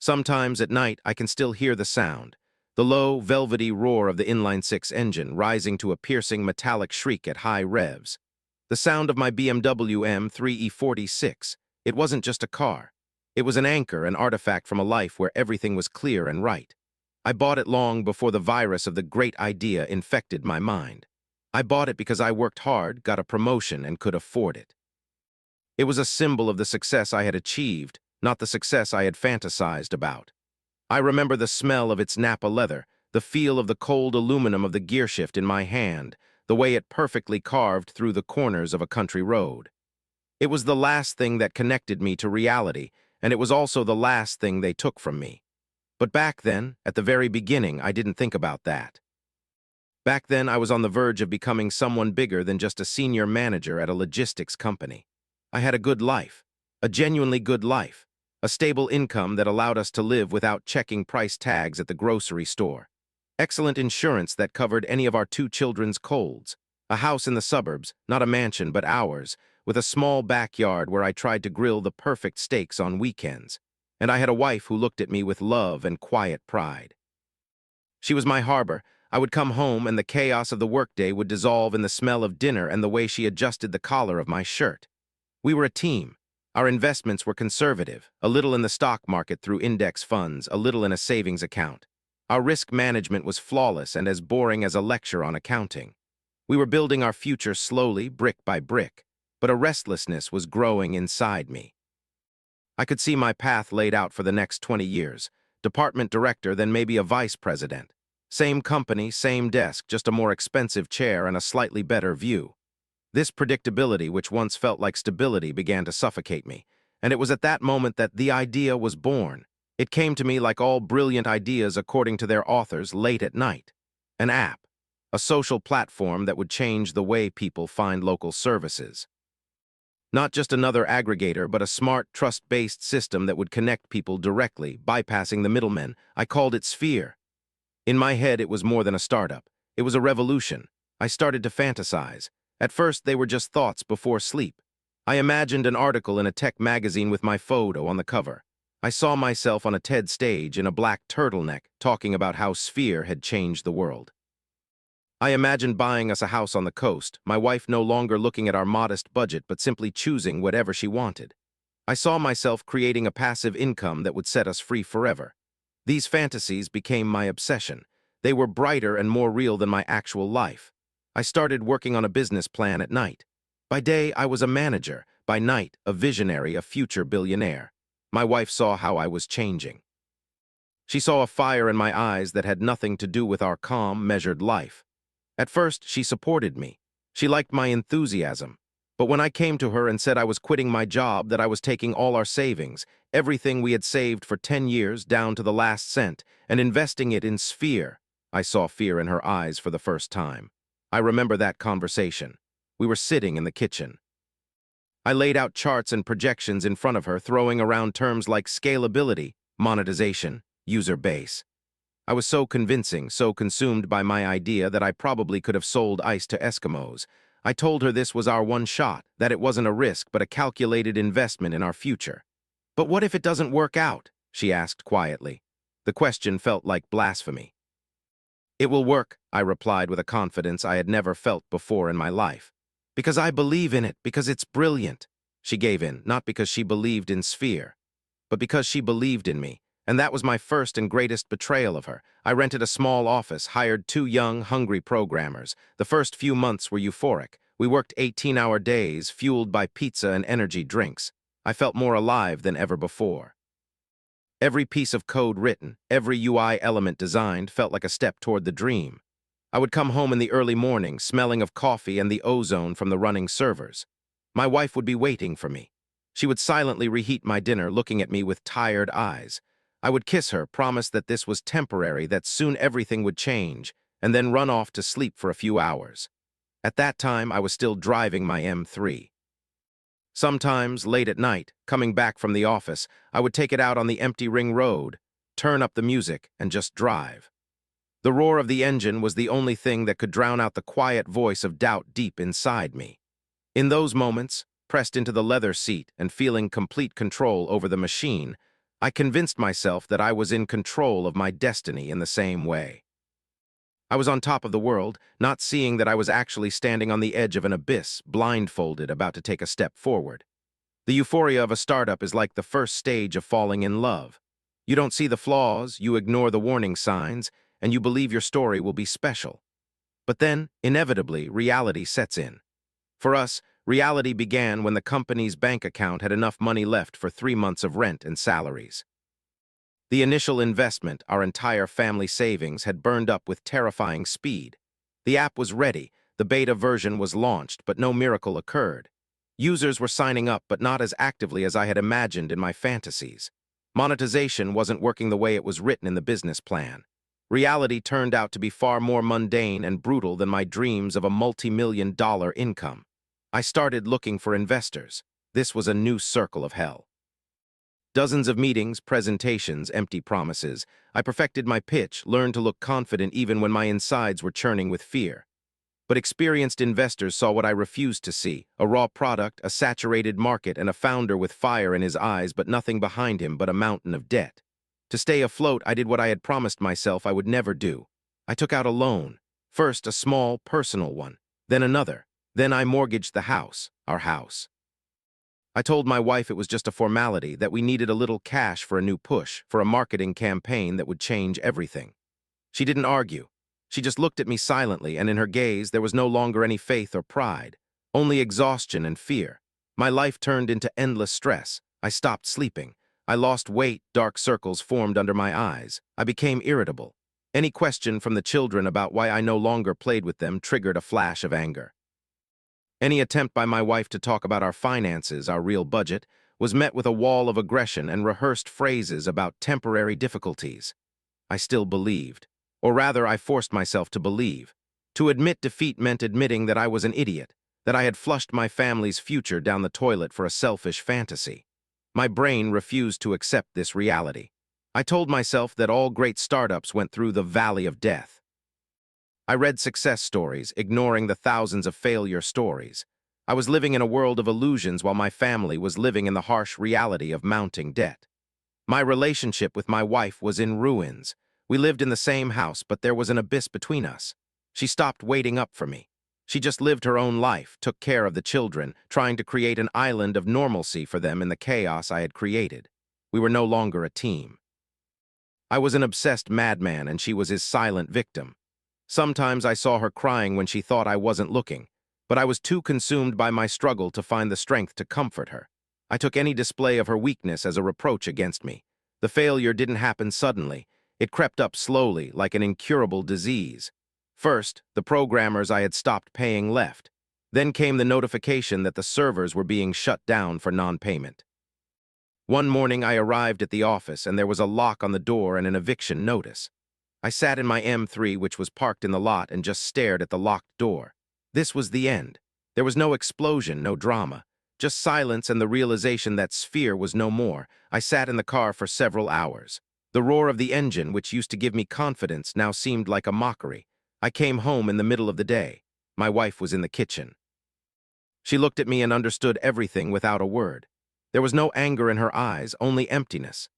Sometimes at night I can still hear the sound, the low, velvety roar of the inline-six engine rising to a piercing metallic shriek at high revs. The sound of my BMW M3E46. It wasn't just a car. It was an anchor, an artifact from a life where everything was clear and right. I bought it long before the virus of the great idea infected my mind. I bought it because I worked hard, got a promotion, and could afford it. It was a symbol of the success I had achieved, not the success I had fantasized about. I remember the smell of its Napa leather, the feel of the cold aluminum of the gearshift in my hand, the way it perfectly carved through the corners of a country road. It was the last thing that connected me to reality, and it was also the last thing they took from me. But back then, at the very beginning, I didn't think about that. Back then, I was on the verge of becoming someone bigger than just a senior manager at a logistics company. I had a good life, a genuinely good life, a stable income that allowed us to live without checking price tags at the grocery store, excellent insurance that covered any of our two children's colds, a house in the suburbs, not a mansion but ours, with a small backyard where I tried to grill the perfect steaks on weekends, and I had a wife who looked at me with love and quiet pride. She was my harbor. I would come home and the chaos of the workday would dissolve in the smell of dinner and the way she adjusted the collar of my shirt. We were a team. Our investments were conservative, a little in the stock market through index funds, a little in a savings account. Our risk management was flawless and as boring as a lecture on accounting. We were building our future slowly, brick by brick, but a restlessness was growing inside me. I could see my path laid out for the next 20 years, department director, then maybe a vice president. Same company, same desk, just a more expensive chair and a slightly better view. This predictability, which once felt like stability, began to suffocate me, and it was at that moment that the idea was born. It came to me like all brilliant ideas according to their authors late at night. An app, a social platform that would change the way people find local services. Not just another aggregator, but a smart, trust-based system that would connect people directly, bypassing the middlemen. I called it Sphere. In my head, it was more than a startup. It was a revolution. I started to fantasize. At first, they were just thoughts before sleep. I imagined an article in a tech magazine with my photo on the cover. I saw myself on a TED stage in a black turtleneck talking about how Sphere had changed the world. I imagined buying us a house on the coast, my wife no longer looking at our modest budget but simply choosing whatever she wanted. I saw myself creating a passive income that would set us free forever. These fantasies became my obsession. They were brighter and more real than my actual life. I started working on a business plan at night. By day, I was a manager. By night, a visionary, a future billionaire. My wife saw how I was changing. She saw a fire in my eyes that had nothing to do with our calm, measured life. At first, she supported me. She liked my enthusiasm. But when I came to her and said I was quitting my job, that I was taking all our savings, everything we had saved for 10 years down to the last cent, and investing it in Sphere, I saw fear in her eyes for the first time. I remember that conversation. We were sitting in the kitchen. I laid out charts and projections in front of her, throwing around terms like scalability, monetization, user base. I was so convincing, so consumed by my idea that I probably could have sold ice to Eskimos. I told her this was our one shot, that it wasn't a risk but a calculated investment in our future. "But what if it doesn't work out?" she asked quietly. The question felt like blasphemy. "It will work," I replied with a confidence I had never felt before in my life. "Because I believe in it, because it's brilliant." She gave in, not because she believed in Sphere, but because she believed in me. And that was my first and greatest betrayal of her. I rented a small office, hired 2 young, hungry programmers. The first few months were euphoric. We worked 18-hour days, fueled by pizza and energy drinks. I felt more alive than ever before. Every piece of code written, every UI element designed felt like a step toward the dream. I would come home in the early morning, smelling of coffee and the ozone from the running servers. My wife would be waiting for me. She would silently reheat my dinner, looking at me with tired eyes. I would kiss her, promise that this was temporary, that soon everything would change, and then run off to sleep for a few hours. At that time, I was still driving my M3. Sometimes, late at night, coming back from the office, I would take it out on the empty ring road, turn up the music, and just drive. The roar of the engine was the only thing that could drown out the quiet voice of doubt deep inside me. In those moments, pressed into the leather seat and feeling complete control over the machine, I convinced myself that I was in control of my destiny in the same way. I was on top of the world, not seeing that I was actually standing on the edge of an abyss, blindfolded, about to take a step forward. The euphoria of a startup is like the first stage of falling in love. You don't see the flaws, you ignore the warning signs, and you believe your story will be special. But then, inevitably, reality sets in. For us, reality began when the company's bank account had enough money left for 3 months of rent and salaries. The initial investment, our entire family savings, had burned up with terrifying speed. The app was ready, the beta version was launched, but no miracle occurred. Users were signing up, but not as actively as I had imagined in my fantasies. Monetization wasn't working the way it was written in the business plan. Reality turned out to be far more mundane and brutal than my dreams of a multi-million-dollar income. I started looking for investors. This was a new circle of hell. Dozens of meetings, presentations, empty promises. I perfected my pitch, learned to look confident even when my insides were churning with fear. But experienced investors saw what I refused to see: a raw product, a saturated market, and a founder with fire in his eyes but nothing behind him but a mountain of debt. To stay afloat, I did what I had promised myself I would never do. I took out a loan. First, a small, personal one. Then another. Then I mortgaged the house, our house. I told my wife it was just a formality, that we needed a little cash for a new push, for a marketing campaign that would change everything. She didn't argue. She just looked at me silently, and in her gaze there was no longer any faith or pride, only exhaustion and fear. My life turned into endless stress. I stopped sleeping. I lost weight, dark circles formed under my eyes. I became irritable. Any question from the children about why I no longer played with them triggered a flash of anger. Any attempt by my wife to talk about our finances, our real budget, was met with a wall of aggression and rehearsed phrases about temporary difficulties. I still believed. Or rather, I forced myself to believe. To admit defeat meant admitting that I was an idiot, that I had flushed my family's future down the toilet for a selfish fantasy. My brain refused to accept this reality. I told myself that all great startups went through the valley of death. I read success stories, ignoring the thousands of failure stories. I was living in a world of illusions while my family was living in the harsh reality of mounting debt. My relationship with my wife was in ruins. We lived in the same house, but there was an abyss between us. She stopped waiting up for me. She just lived her own life, took care of the children, trying to create an island of normalcy for them in the chaos I had created. We were no longer a team. I was an obsessed madman, and she was his silent victim. Sometimes I saw her crying when she thought I wasn't looking, but I was too consumed by my struggle to find the strength to comfort her. I took any display of her weakness as a reproach against me. The failure didn't happen suddenly. It crept up slowly, like an incurable disease. First, the programmers I had stopped paying left. Then came the notification that the servers were being shut down for non-payment. One morning I arrived at the office and there was a lock on the door and an eviction notice. I sat in my M3, which was parked in the lot, and just stared at the locked door. This was the end. There was no explosion, no drama. Just silence and the realization that Sphere was no more. I sat in the car for several hours. The roar of the engine, which used to give me confidence, now seemed like a mockery. I came home in the middle of the day. My wife was in the kitchen. She looked at me and understood everything without a word. There was no anger in her eyes, only emptiness.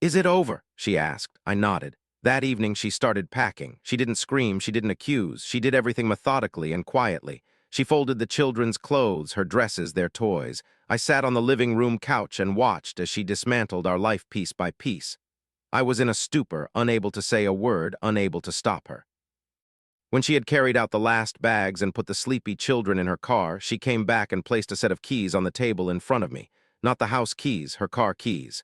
"Is it over?" she asked. I nodded. That evening she started packing. She didn't scream, she didn't accuse. She did everything methodically and quietly. She folded the children's clothes, her dresses, their toys. I sat on the living room couch and watched as she dismantled our life piece by piece. I was in a stupor, unable to say a word, unable to stop her. When she had carried out the last bags and put the sleepy children in her car, she came back and placed a set of keys on the table in front of me. Not the house keys, her car keys.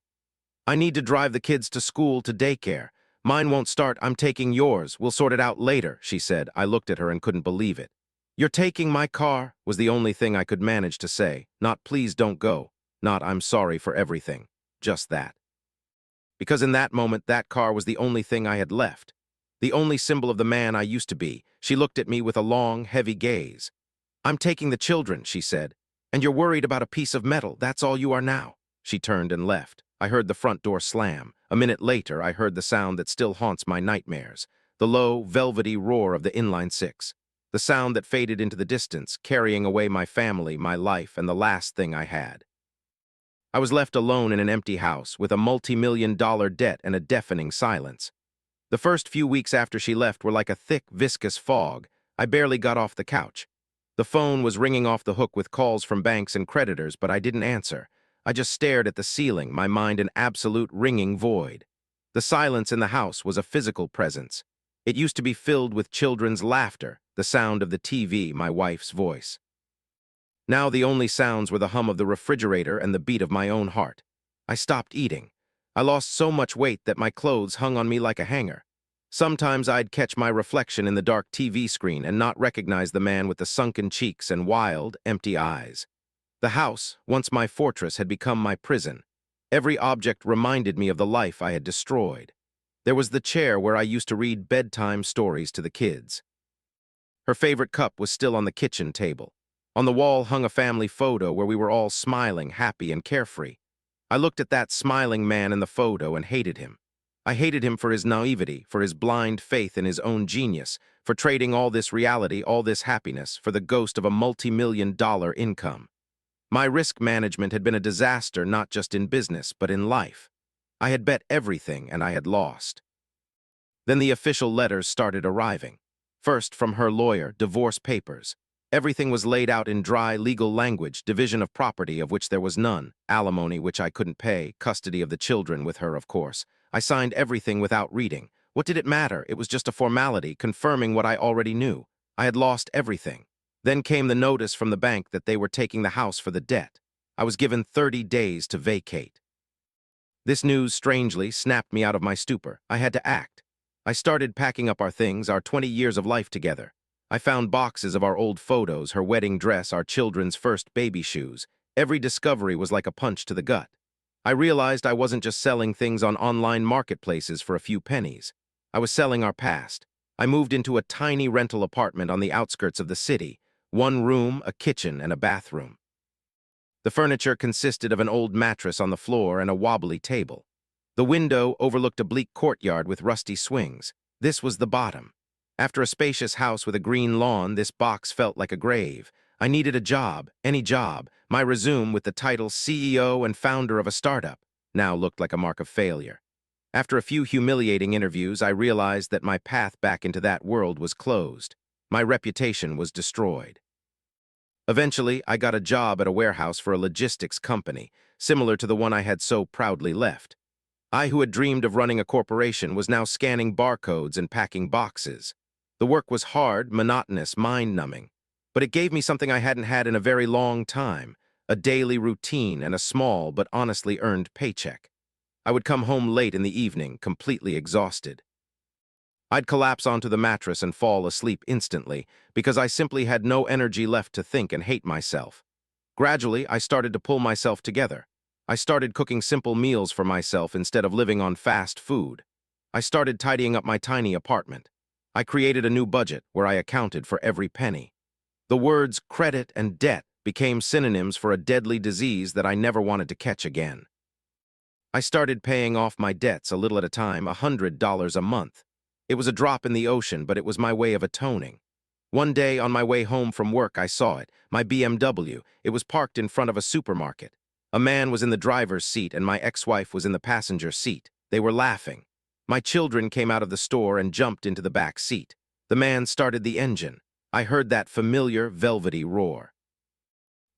"I need to drive the kids to school, to daycare. Mine won't start, I'm taking yours. We'll sort it out later," she said. I looked at her and couldn't believe it. "You're taking my car?" was the only thing I could manage to say. Not "please don't go," not "I'm sorry for everything." Just that. Because in that moment, that car was the only thing I had left. The only symbol of the man I used to be. She looked at me with a long, heavy gaze. "I'm taking the children," she said. "And you're worried about a piece of metal. That's all you are now." She turned and left. I heard the front door slam. A minute later, I heard the sound that still haunts my nightmares. The low, velvety roar of the inline six. The sound that faded into the distance, carrying away my family, my life, and the last thing I had. I was left alone in an empty house with a multi-million-dollar debt and a deafening silence. The first few weeks after she left were like a thick, viscous fog. I barely got off the couch. The phone was ringing off the hook with calls from banks and creditors, but I didn't answer. I just stared at the ceiling, my mind an absolute ringing void. The silence in the house was a physical presence. It used to be filled with children's laughter, the sound of the TV, my wife's voice. Now the only sounds were the hum of the refrigerator and the beat of my own heart. I stopped eating. I lost so much weight that my clothes hung on me like a hanger. Sometimes I'd catch my reflection in the dark TV screen and not recognize the man with the sunken cheeks and wild, empty eyes. The house, once my fortress, had become my prison. Every object reminded me of the life I had destroyed. There was the chair where I used to read bedtime stories to the kids. Her favorite cup was still on the kitchen table. On the wall hung a family photo where we were all smiling, happy, and carefree. I looked at that smiling man in the photo and hated him. I hated him for his naivety, for his blind faith in his own genius, for trading all this reality, all this happiness, for the ghost of a multi-million-dollar income. My risk management had been a disaster not just in business, but in life. I had bet everything and I had lost. Then the official letters started arriving. First from her lawyer, divorce papers. Everything was laid out in dry legal language, division of property of which there was none, alimony which I couldn't pay, custody of the children with her, of course. I signed everything without reading. What did it matter? It was just a formality, confirming what I already knew. I had lost everything. Then came the notice from the bank that they were taking the house for the debt. I was given 30 days to vacate. This news, strangely, snapped me out of my stupor. I had to act. I started packing up our things, our 20 years of life together. I found boxes of our old photos, her wedding dress, our children's first baby shoes. Every discovery was like a punch to the gut. I realized I wasn't just selling things on online marketplaces for a few pennies. I was selling our past. I moved into a tiny rental apartment on the outskirts of the city. One room, a kitchen, and a bathroom. The furniture consisted of an old mattress on the floor and a wobbly table. The window overlooked a bleak courtyard with rusty swings. This was the bottom. After a spacious house with a green lawn, this box felt like a grave. I needed a job, any job. My resume with the title CEO and founder of a startup now looked like a mark of failure. After a few humiliating interviews, I realized that my path back into that world was closed. My reputation was destroyed. Eventually, I got a job at a warehouse for a logistics company, similar to the one I had so proudly left. I, who had dreamed of running a corporation, was now scanning barcodes and packing boxes. The work was hard, monotonous, mind-numbing, but it gave me something I hadn't had in a very long time, a daily routine and a small but honestly earned paycheck. I would come home late in the evening, completely exhausted. I'd collapse onto the mattress and fall asleep instantly because I simply had no energy left to think and hate myself. Gradually, I started to pull myself together. I started cooking simple meals for myself instead of living on fast food. I started tidying up my tiny apartment. I created a new budget where I accounted for every penny. The words credit and debt became synonyms for a deadly disease that I never wanted to catch again. I started paying off my debts a little at a time, $100 a month. It was a drop in the ocean, but it was my way of atoning. One day on my way home from work, I saw it, my BMW. It was parked in front of a supermarket. A man was in the driver's seat and my ex-wife was in the passenger seat. They were laughing. My children came out of the store and jumped into the back seat. The man started the engine. I heard that familiar, velvety roar.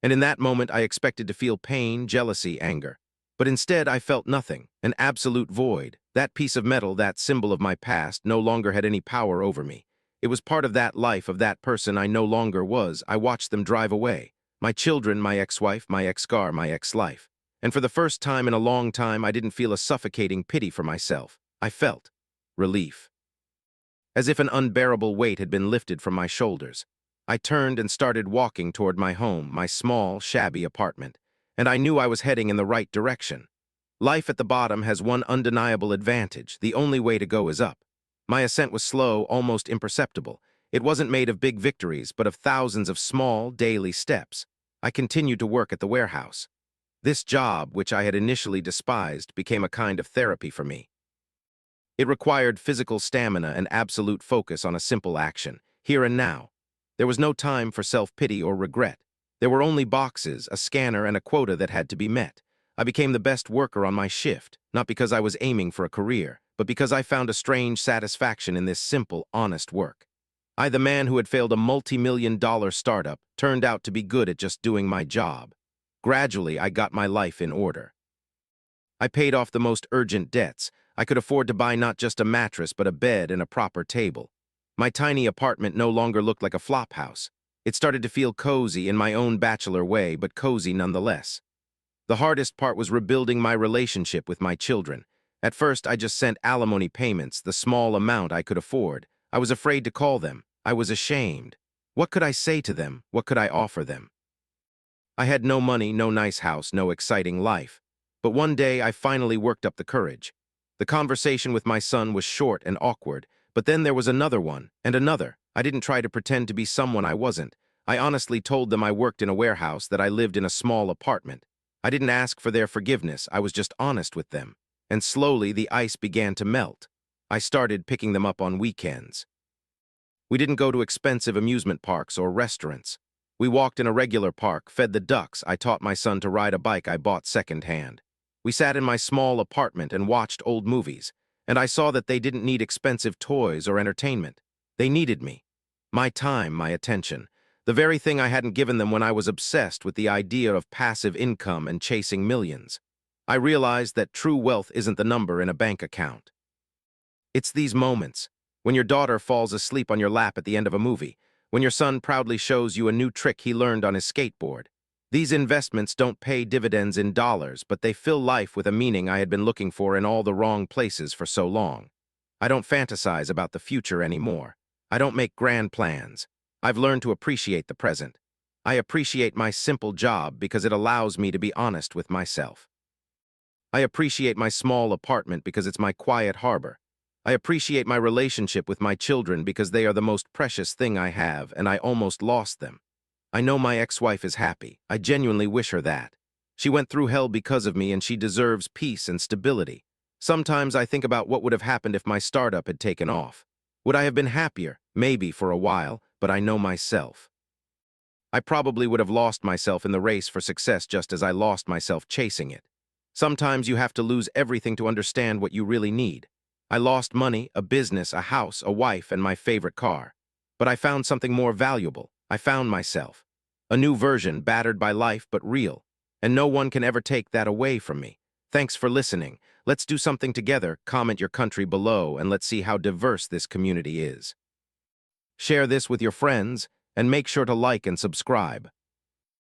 And in that moment, I expected to feel pain, jealousy, anger. But instead, I felt nothing, an absolute void. That piece of metal, that symbol of my past, no longer had any power over me. It was part of that life of that person I no longer was. I watched them drive away. My children, my ex-wife, my ex-car, my ex-life. And for the first time in a long time, I didn't feel a suffocating pity for myself. I felt relief. As if an unbearable weight had been lifted from my shoulders. I turned and started walking toward my home, my small, shabby apartment. And I knew I was heading in the right direction. Life at the bottom has one undeniable advantage. The only way to go is up. My ascent was slow, almost imperceptible. It wasn't made of big victories, but of thousands of small, daily steps. I continued to work at the warehouse. This job, which I had initially despised, became a kind of therapy for me. It required physical stamina and absolute focus on a simple action, here and now. There was no time for self-pity or regret. There were only boxes, a scanner, and a quota that had to be met. I became the best worker on my shift, not because I was aiming for a career, but because I found a strange satisfaction in this simple, honest work. The man who had failed a multi-million-dollar startup, turned out to be good at just doing my job. Gradually, I got my life in order. I paid off the most urgent debts. I could afford to buy not just a mattress, but a bed and a proper table. My tiny apartment no longer looked like a flophouse. It started to feel cozy in my own bachelor way, but cozy nonetheless. The hardest part was rebuilding my relationship with my children. At first, I just sent alimony payments, the small amount I could afford. I was afraid to call them. I was ashamed. What could I say to them? What could I offer them? I had no money, no nice house, no exciting life. But one day, I finally worked up the courage. The conversation with my son was short and awkward, but then there was another one, and another. I didn't try to pretend to be someone I wasn't. I honestly told them I worked in a warehouse, that I lived in a small apartment. I didn't ask for their forgiveness, I was just honest with them. And slowly, the ice began to melt. I started picking them up on weekends. We didn't go to expensive amusement parks or restaurants. We walked in a regular park, fed the ducks. I taught my son to ride a bike I bought secondhand. We sat in my small apartment and watched old movies, and I saw that they didn't need expensive toys or entertainment. They needed me. My time, my attention. The very thing I hadn't given them when I was obsessed with the idea of passive income and chasing millions. I realized that true wealth isn't the number in a bank account. It's these moments, when your daughter falls asleep on your lap at the end of a movie, when your son proudly shows you a new trick he learned on his skateboard. These investments don't pay dividends in dollars, but they fill life with a meaning I had been looking for in all the wrong places for so long. I don't fantasize about the future anymore. I don't make grand plans. I've learned to appreciate the present. I appreciate my simple job because it allows me to be honest with myself. I appreciate my small apartment because it's my quiet harbor. I appreciate my relationship with my children because they are the most precious thing I have, and I almost lost them. I know my ex-wife is happy. I genuinely wish her that. She went through hell because of me, and she deserves peace and stability. Sometimes I think about what would have happened if my startup had taken off. Would I have been happier? Maybe for a while, but I know myself. I probably would have lost myself in the race for success just as I lost myself chasing it. Sometimes you have to lose everything to understand what you really need. I lost money, a business, a house, a wife, and my favorite car. But I found something more valuable. I found myself. A new version, battered by life, but real. And no one can ever take that away from me. Thanks for listening. Let's do something together. Comment your country below, and let's see how diverse this community is. Share this with your friends, and make sure to like and subscribe.